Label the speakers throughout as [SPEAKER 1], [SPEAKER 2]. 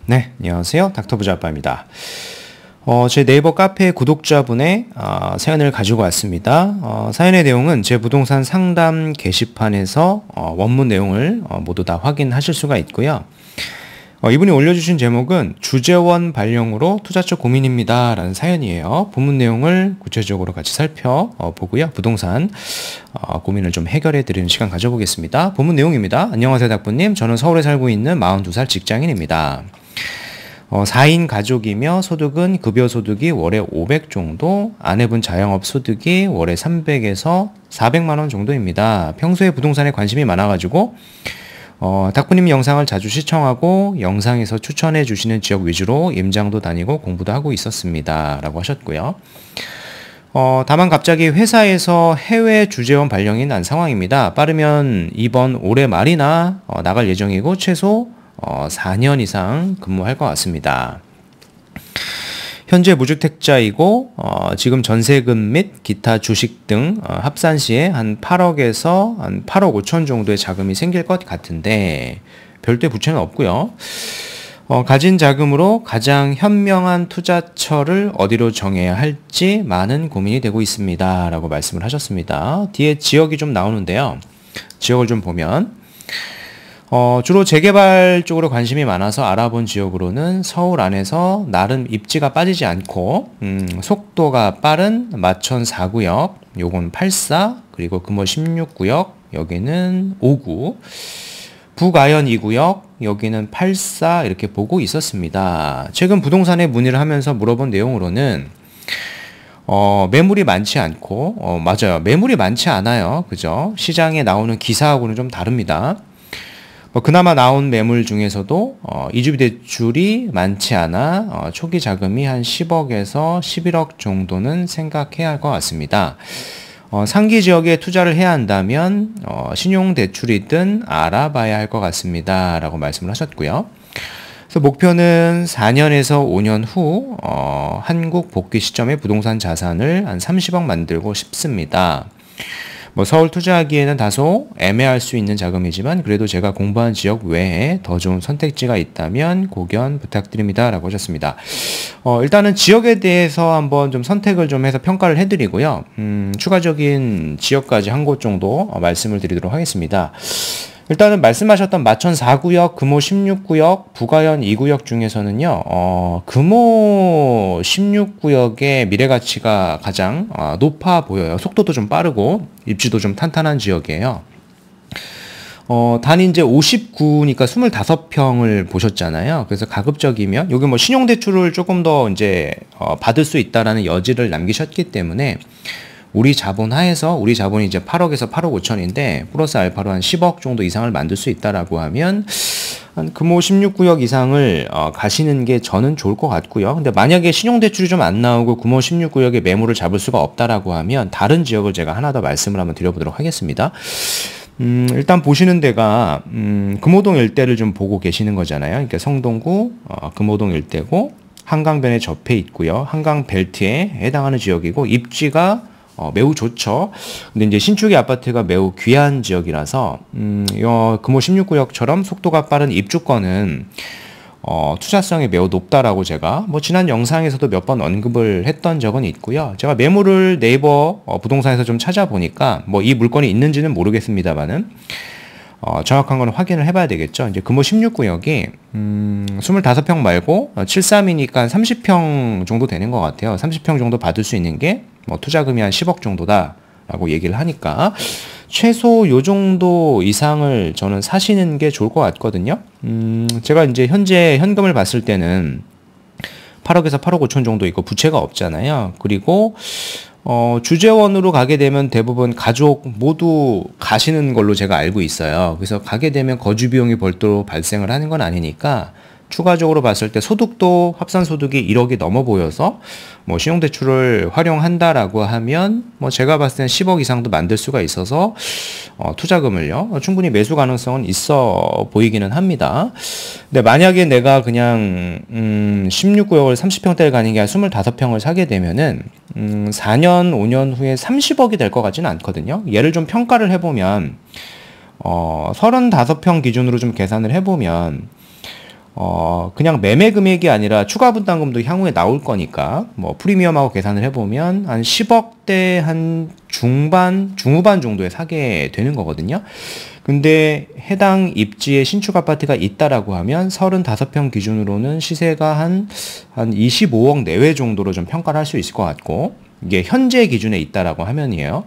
[SPEAKER 1] 네, 안녕하세요. 닥터부자아빠입니다. 제 네이버 카페 구독자분의 사연을 가지고 왔습니다. 사연의 내용은 제 부동산 상담 게시판에서 원문 내용을 모두 다 확인하실 수가 있고요. 이분이 올려주신 제목은 주재원 발령으로 투자처 고민입니다 라는 사연이에요. 본문 내용을 구체적으로 같이 살펴보고요. 부동산 고민을 좀 해결해 드리는 시간 가져보겠습니다. 본문 내용입니다. 안녕하세요 닥부님. 저는 서울에 살고 있는 42살 직장인입니다. 4인 가족이며 소득은 급여 소득이 월에 500 정도, 아내분 자영업 소득이 월에 300에서 400만 원 정도입니다. 평소에 부동산에 관심이 많아가지고 닥부님 영상을 자주 시청하고 영상에서 추천해 주시는 지역 위주로 임장도 다니고 공부도 하고 있었습니다 라고 하셨고요. 다만 갑자기 회사에서 해외 주재원 발령이 난 상황입니다. 빠르면 이번 올해 말이나 나갈 예정이고 최소 4년 이상 근무할 것 같습니다. 현재 무주택자이고 지금 전세금 및 기타 주식 등 합산 시에 한 8억에서 한 8억 5천 정도의 자금이 생길 것 같은데 별도의 부채는 없고요. 가진 자금으로 가장 현명한 투자처를 어디로 정해야 할지 많은 고민이 되고 있습니다 라고 말씀을 하셨습니다. 뒤에 지역이 좀 나오는데요. 지역을 좀 보면 주로 재개발 쪽으로 관심이 많아서 알아본 지역으로는 서울 안에서 나름 입지가 빠지지 않고 속도가 빠른 마천 4구역, 요건 84, 그리고 금호 16구역, 여기는 5구, 북아현 2구역, 여기는 84 이렇게 보고 있었습니다. 최근 부동산에 문의를 하면서 물어본 내용으로는 매물이 많지 않고 맞아요. 매물이 많지 않아요. 그죠? 시장에 나오는 기사하고는 좀 다릅니다. 그나마 나온 매물 중에서도 이주비 대출이 많지 않아 초기 자금이 한 10억에서 11억 정도는 생각해야 할 것 같습니다. 상기 지역에 투자를 해야 한다면 신용대출이든 알아봐야 할 것 같습니다 라고 말씀을 하셨고요. 그래서 목표는 4년에서 5년 후 한국 복귀 시점에 부동산 자산을 한 30억 만들고 싶습니다. 서울 투자하기에는 다소 애매할 수 있는 자금이지만 그래도 제가 공부한 지역 외에 더 좋은 선택지가 있다면 고견 부탁드립니다 라고 하셨습니다. 일단은 지역에 대해서 한번 좀 선택을 좀 해서 평가를 해드리고요. 추가적인 지역까지 한 곳 정도 말씀을 드리도록 하겠습니다. 일단은 말씀하셨던 마천 4구역, 금호 16구역, 북아현 2구역 중에서는요, 금호 16구역의 미래가치가 가장 높아 보여요. 속도도 좀 빠르고 입지도 좀 탄탄한 지역이에요. 단위 이제 59니까 25평을 보셨잖아요. 그래서 가급적이면 여기 뭐 신용대출을 조금 더 이제 받을 수 있다라는 여지를 남기셨기 때문에 우리 자본 하에서 우리 자본이 이제 8억에서 8억 5천인데 플러스 알파로 한 10억 정도 이상을 만들 수 있다라고 하면 한 금호 16구역 이상을 가시는 게 저는 좋을 것 같고요. 근데 만약에 신용대출이 좀 안 나오고 금호 16구역에 매물을 잡을 수가 없다라고 하면 다른 지역을 제가 하나 더 말씀을 한번 드려보도록 하겠습니다. 일단 보시는 데가 금호동 일대를 좀 보고 계시는 거잖아요. 그러니까 성동구 금호동 일대고 한강변에 접해 있고요. 한강 벨트에 해당하는 지역이고 입지가 매우 좋죠. 근데 이제 신축의 아파트가 매우 귀한 지역이라서 금호 16구역처럼 속도가 빠른 입주권은 투자성이 매우 높다라고 제가 지난 영상에서도 몇 번 언급을 했던 적은 있고요. 제가 매물을 네이버 부동산에서 좀 찾아보니까 이 물건이 있는지는 모르겠습니다만은 정확한 건 확인을 해봐야 되겠죠. 이제 금호 16구역이 25평 말고 73이니까 30평 정도 되는 것 같아요. 30평 정도 받을 수 있는 게 투자금이 한 10억 정도다라고 얘기를 하니까 최소 요 정도 이상을 저는 사시는 게 좋을 것 같거든요. 제가 이제 현재 현금을 봤을 때는 8억에서 8억 5천 정도 있고 부채가 없잖아요. 그리고 주재원으로 가게 되면 대부분 가족 모두 가시는 걸로 제가 알고 있어요. 그래서 가게 되면 거주 비용이 별도로 발생을 하는 건 아니니까 추가적으로 봤을 때 소득도 합산 소득이 1억이 넘어 보여서 신용대출을 활용한다라고 하면 제가 봤을 땐 10억 이상도 만들 수가 있어서 투자금을요 충분히 매수 가능성은 있어 보이기는 합니다. 근데 만약에 내가 그냥 16구역을 30평대를 가는 게 아니라 25평을 사게 되면은 4년 5년 후에 30억이 될 것 같지는 않거든요. 얘를 좀 평가를 해보면 35평 기준으로 좀 계산을 해보면 그냥 매매 금액이 아니라 추가 분담금도 향후에 나올 거니까, 뭐, 프리미엄하고 계산을 해보면, 한 10억대 한 중후반 정도에 사게 되는 거거든요. 근데 해당 입지에 신축 아파트가 있다라고 하면 35평 기준으로는 시세가 한 25억 내외 정도로 좀 평가를 할 수 있을 것 같고, 이게 현재 기준에 있다라고 하면이에요.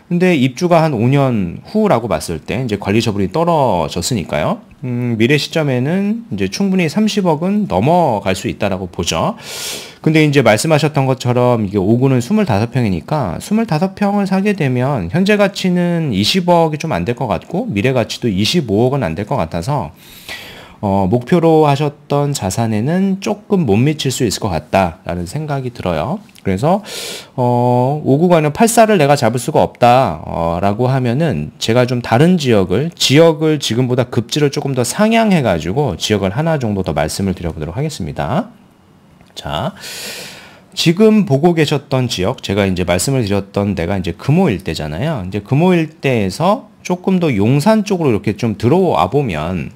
[SPEAKER 1] 근데 입주가 한 5년 후라고 봤을 때 이제 관리 처분이 떨어졌으니까요. 미래 시점에는 이제 충분히 30억은 넘어갈 수 있다라고 보죠. 근데 이제 말씀하셨던 것처럼 이게 5구는 25평이니까 25평을 사게 되면 현재 가치는 20억이 좀 안 될 것 같고 미래 가치도 25억은 안 될 것 같아서 목표로 하셨던 자산에는 조금 못 미칠 수 있을 것 같다라는 생각이 들어요. 그래서 5구간은 8사를 내가 잡을 수가 없다라고 하면은 제가 좀 다른 지역을 지금보다 급지를 조금 더 상향해가지고 지역을 하나 정도 더 말씀을 드려보도록 하겠습니다. 자, 지금 보고 계셨던 지역, 제가 이제 말씀을 드렸던 데가 이제 금호 일대잖아요. 이제 금호 일대에서 조금 더 용산 쪽으로 이렇게 좀 들어와 보면,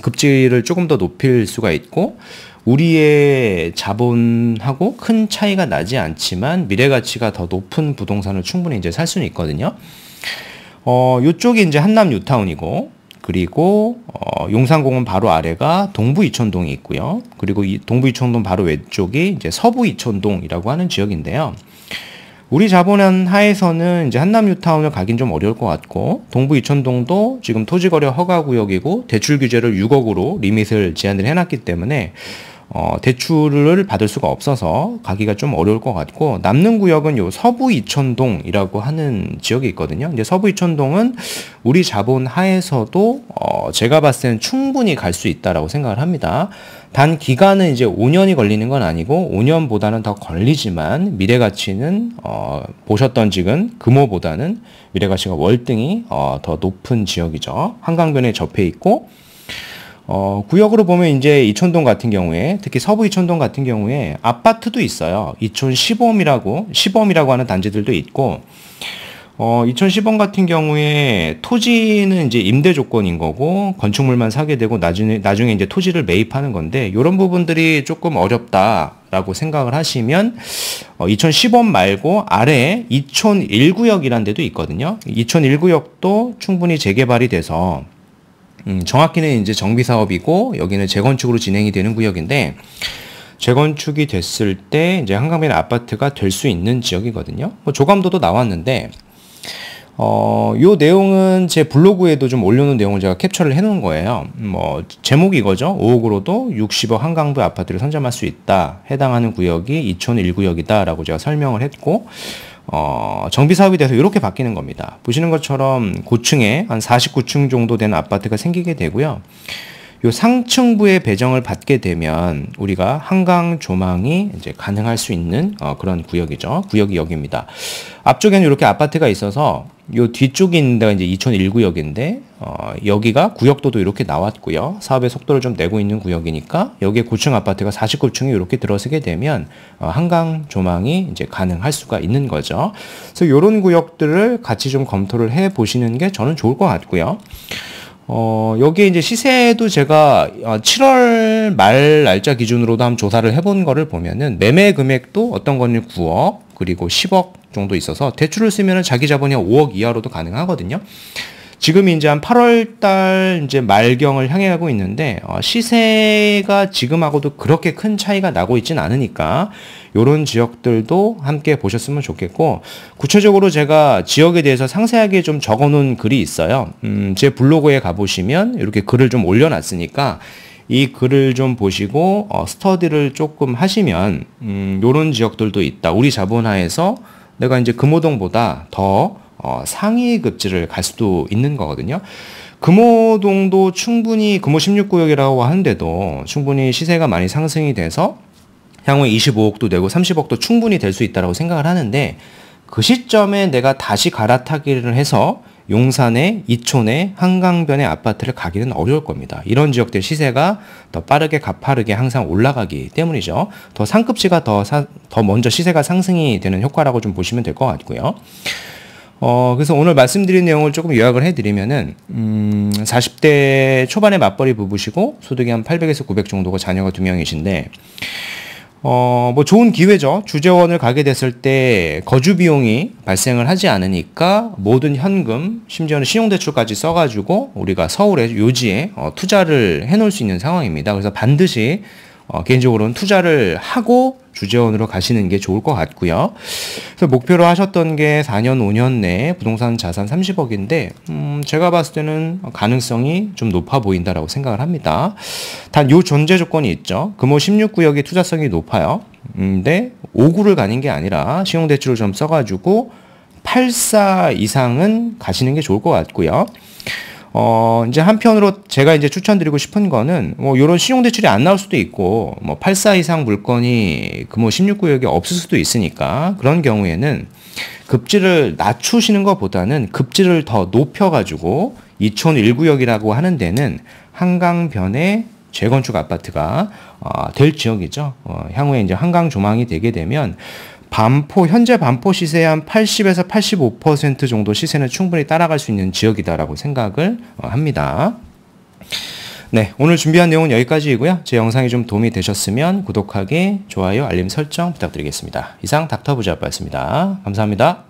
[SPEAKER 1] 급지를 조금 더 높일 수가 있고, 우리의 자본하고 큰 차이가 나지 않지만 미래 가치가 더 높은 부동산을 충분히 이제 살 수는 있거든요. 요쪽이 이제 한남 뉴타운이고, 그리고 용산공원 바로 아래가 동부 이촌동이 있고요. 그리고 이 동부 이촌동 바로 왼쪽이 이제 서부 이촌동이라고 하는 지역인데요. 우리 자본 하에서는 이제 한남 뉴타운을 가긴 좀 어려울 것 같고, 동부 이촌동도 지금 토지거래 허가구역이고 대출 규제를 6억으로 리밋을 제한을 해놨기 때문에 대출을 받을 수가 없어서 가기가 좀 어려울 것 같고, 남는 구역은 요 서부 이촌동이라고 하는 지역이 있거든요. 이제 서부 이촌동은 우리 자본 하에서도 제가 봤을 때는 충분히 갈 수 있다라고 생각을 합니다. 단 기간은 이제 5년이 걸리는 건 아니고 5년보다는 더 걸리지만 미래 가치는 보셨던 지금 금호보다는 미래 가치가 월등히 더 높은 지역이죠. 한강변에 접해 있고, 구역으로 보면 이제 이촌동 같은 경우에, 특히 서부 이촌동 같은 경우에 아파트도 있어요. 이촌 시범이라고 하는 단지들도 있고, 이촌 시범 같은 경우에 토지는 이제 임대 조건인 거고, 건축물만 사게 되고, 나중에 이제 토지를 매입하는 건데, 이런 부분들이 조금 어렵다라고 생각을 하시면, 이촌 시범 말고 아래에 이촌 1구역이라는 데도 있거든요. 이촌 1구역도 충분히 재개발이 돼서, 정확히는 이제 정비 사업이고 여기는 재건축으로 진행이 되는 구역인데, 재건축이 됐을 때 이제 한강변 아파트가 될 수 있는 지역이거든요. 조감도도 나왔는데, 요 내용은 제 블로그에도 좀 올려놓은 내용을 제가 캡처를 해놓은 거예요. 제목이 이거죠. 5억으로도 60억 한강부 아파트를 선점할 수 있다. 해당하는 구역이 이촌 1구역이다라고 제가 설명을 했고, 정비 사업이 돼서 이렇게 바뀌는 겁니다. 보시는 것처럼 고층에 한 49층 정도 되는 아파트가 생기게 되고요. 요 상층부의 배정을 받게 되면 우리가 한강 조망이 이제 가능할 수 있는 그런 구역이죠. 구역이 여기입니다. 앞쪽에는 이렇게 아파트가 있어서 요 뒤쪽에 있는 데가 이제 이촌 1구역인데, 여기가 구역도도 이렇게 나왔고요. 사업의 속도를 좀 내고 있는 구역이니까 여기에 고층 아파트가 49층이 이렇게 들어서게 되면 한강 조망이 이제 가능할 수가 있는 거죠. 그래서 이런 구역들을 같이 좀 검토를 해 보시는 게 저는 좋을 것 같고요. 여기에 이제 시세도 제가 7월 말 날짜 기준으로도 한번 조사를 해본 거를 보면은 매매 금액도 어떤 거는 9억 그리고 10억 정도 있어서 대출을 쓰면은 자기 자본이 5억 이하로도 가능하거든요. 지금 이제 한 8월 달 이제 말경을 향해 가고 있는데, 시세가 지금하고도 그렇게 큰 차이가 나고 있진 않으니까 요런 지역들도 함께 보셨으면 좋겠고, 구체적으로 제가 지역에 대해서 상세하게 좀 적어 놓은 글이 있어요. 제 블로그에 가보시면 이렇게 글을 좀 올려놨으니까 이 글을 좀 보시고 스터디를 조금 하시면 요런 지역들도 있다. 우리 자본하에서 내가 이제 금호동보다 더 상위 급지를 갈 수도 있는 거거든요. 금호동도 충분히 금호 16구역이라고 하는데도 충분히 시세가 많이 상승이 돼서 향후에 25억도 되고 30억도 충분히 될 수 있다고 생각을 하는데, 그 시점에 내가 다시 갈아타기를 해서 용산의 이촌의 한강변의 아파트를 가기는 어려울 겁니다. 이런 지역들 시세가 더 빠르게 가파르게 항상 올라가기 때문이죠. 더 상급지가 더 먼저 시세가 상승이 되는 효과라고 좀 보시면 될 것 같고요. 그래서 오늘 말씀드린 내용을 조금 요약을 해드리면은, 40대 초반에 맞벌이 부부시고, 소득이 한 800에서 900 정도가 자녀가 2명이신데, 뭐 좋은 기회죠. 주재원을 가게 됐을 때 거주 비용이 발생을 하지 않으니까 모든 현금, 심지어는 신용대출까지 써가지고 우리가 서울의 요지에 투자를 해놓을 수 있는 상황입니다. 그래서 반드시 개인적으로는 투자를 하고 주재원으로 가시는 게 좋을 것 같고요. 그래서 목표로 하셨던 게 4년, 5년 내에 부동산 자산 30억인데, 제가 봤을 때는 가능성이 좀 높아 보인다라고 생각을 합니다. 단 요 전제 조건이 있죠. 금호 16구역이 투자성이 높아요. 근데 5구를 가는 게 아니라 신용대출을 좀 써가지고 84 이상은 가시는 게 좋을 것 같고요. 이제 한편으로 제가 이제 추천드리고 싶은 거는, 뭐, 요런 신용대출이 안 나올 수도 있고, 뭐, 84 이상 물건이 금호 16구역에 없을 수도 있으니까, 그런 경우에는 급지를 낮추시는 것보다는 급지를 더 높여가지고, 2촌 1구역이라고 하는 데는 한강변에 재건축 아파트가, 될 지역이죠. 향후에 이제 한강 조망이 되게 되면, 현재 반포 시세의 한 80에서 85% 정도 시세는 충분히 따라갈 수 있는 지역이다라고 생각을 합니다. 네, 오늘 준비한 내용은 여기까지이고요. 제 영상이 좀 도움이 되셨으면 구독하기, 좋아요, 알림 설정 부탁드리겠습니다. 이상 닥터부자였습니다. 감사합니다.